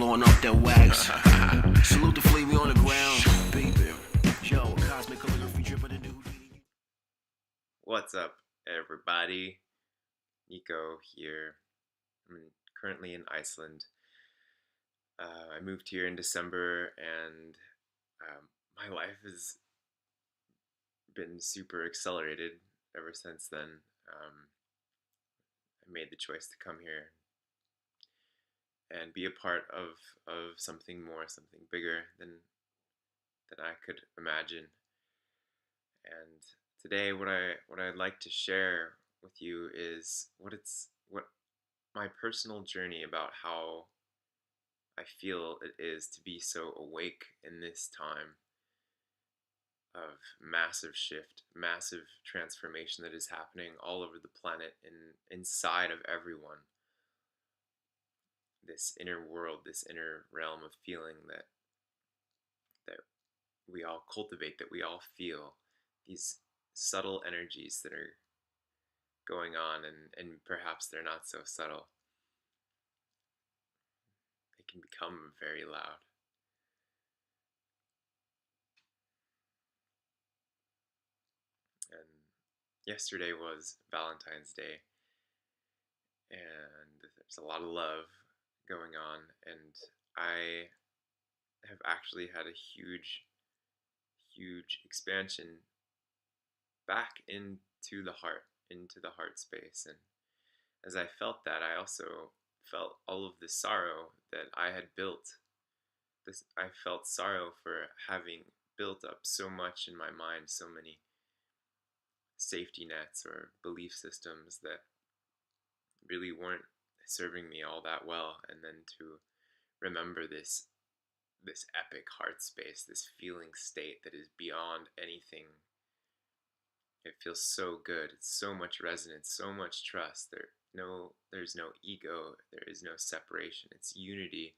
blowing up that wax. Salute the flavor on the ground, baby. Yo, cosmic calligraphy dripping the new. What's up, everybody? Nico here. I'm currently in Iceland. I moved here in December, and my life has been super accelerated ever since then. I made the choice to come here and be a part of something more, something bigger than I could imagine. And today, what I'd like to share with you is what my personal journey about how I feel it is to be so awake in this time of massive shift, massive transformation that is happening all over the planet and inside of everyone. This inner world, this inner realm of feeling that we all cultivate, that we all feel, these subtle energies that are going on, and perhaps they're not so subtle. They can become very loud. And yesterday was Valentine's Day, and there's a lot of love going on, and I have actually had a huge expansion back into the heart space. And as I felt that, I also felt all of the sorrow that I had built. I felt sorrow for having built up so much in my mind, so many safety nets or belief systems that really weren't serving me all that well, and then to remember this epic heart space, this feeling state that is beyond anything. It feels so good. It's so much resonance, so much trust. There's no ego. There is no separation. It's unity,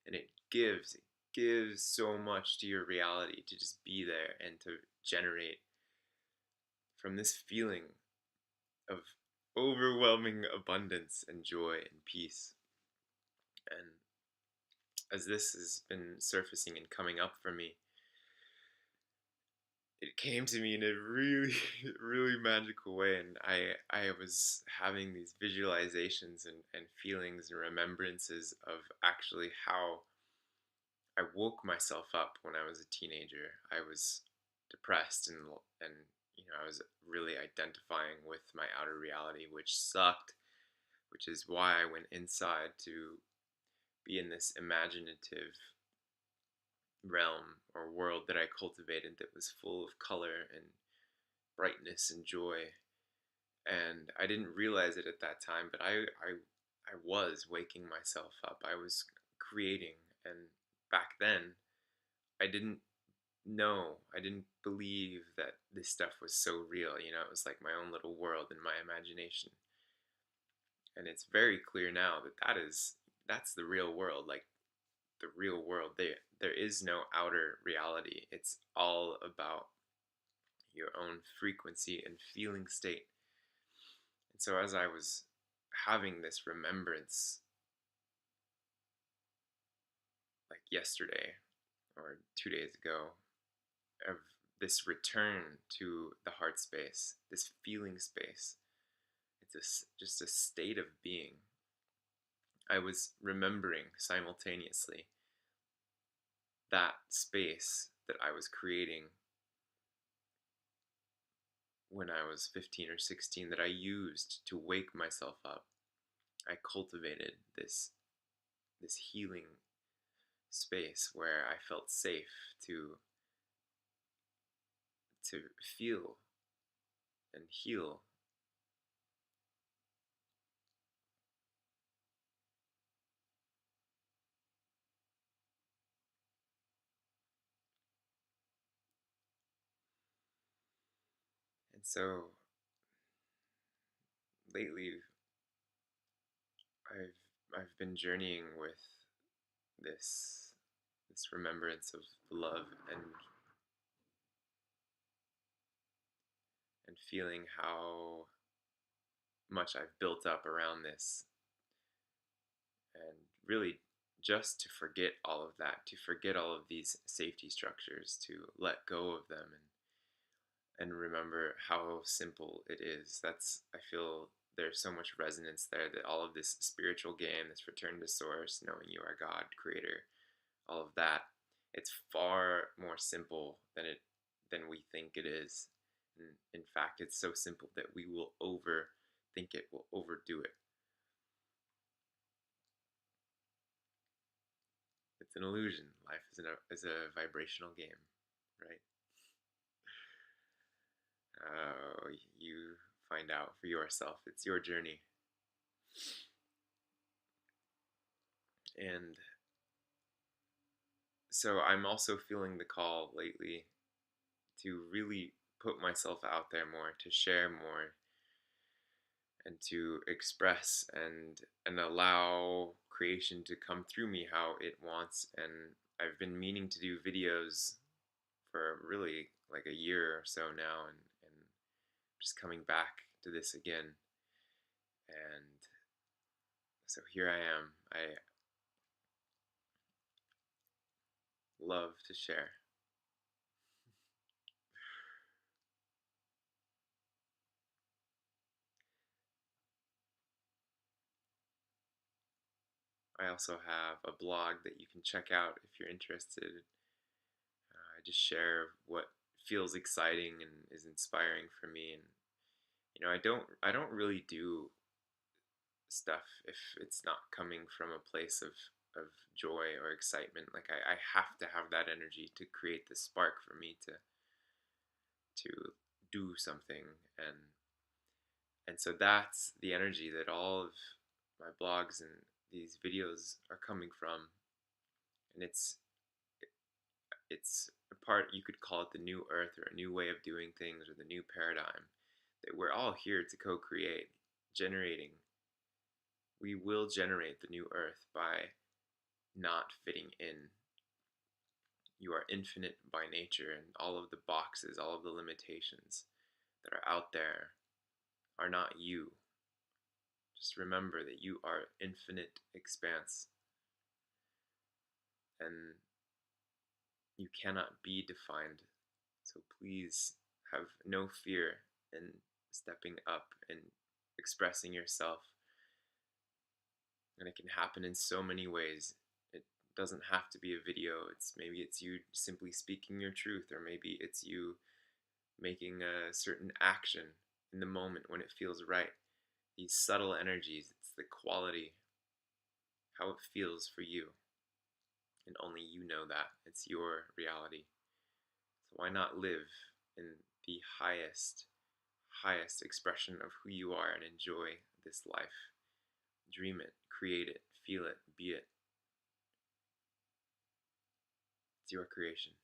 and it gives so much to your reality to just be there and to generate from this feeling of overwhelming abundance and joy and peace. And as this has been surfacing and coming up for me, it came to me in a really, really magical way. And I was having these visualizations and feelings and remembrances of actually how I woke myself up when I was a teenager. I was depressed and I was really identifying with my outer reality, which sucked, which is why I went inside to be in this imaginative realm or world that I cultivated that was full of color and brightness and joy. And I didn't realize it at that time, but I was waking myself up. I was creating, and back then I didn't I didn't believe that this stuff was so real. It was like my own little world in my imagination. And it's very clear now that that's the real world. Like, the real world, there is no outer reality. It's all about your own frequency and feeling state. And so as I was having this remembrance, like yesterday or 2 days ago, of this return to the heart space, this feeling space, just a state of being. I was remembering simultaneously that space that I was creating when I was 15 or 16, that I used to wake myself up. I cultivated this healing space where I felt safe to feel and heal. And so lately I've been journeying with this remembrance of love and feeling how much I've built up around this, and really just to forget all of that, to forget all of these safety structures, to let go of them and remember how simple it is. That's, I feel there's so much resonance there, that all of this spiritual game, this return to source, knowing you are God, creator, all of that, it's far more simple than we think it is. And in fact, it's so simple that we will overthink it, will overdo it. It's an illusion. Life is a vibrational game, right? You find out for yourself. It's your journey. And so I'm also feeling the call lately to really put myself out there more, to share more, and to express and allow creation to come through me how it wants. And I've been meaning to do videos for really like a year or so now, and just coming back to this again. And so here I am. I love to share. I also have a blog that you can check out if you're interested. I just share what feels exciting and is inspiring for me. And I don't really do stuff if it's not coming from a place of joy or excitement. Like I have to have that energy to create the spark for me to do something. And so that's the energy that all of my blogs and these videos are coming from. And it's a part, you could call it the new earth, or a new way of doing things, or the new paradigm that we're all here to co-create, generating. We will generate the new earth by not fitting in. You are infinite by nature, and all of the boxes, all of the limitations that are out there are not you. Just remember that you are infinite expanse, and you cannot be defined. So please have no fear in stepping up and expressing yourself. And it can happen in so many ways. It doesn't have to be a video. Maybe it's you simply speaking your truth, or maybe it's you making a certain action in the moment when it feels right. These subtle energies, it's the quality, how it feels for you. And only you know that. It's your reality. So why not live in the highest expression of who you are and enjoy this life? Dream it, create it, feel it, be it. It's your creation.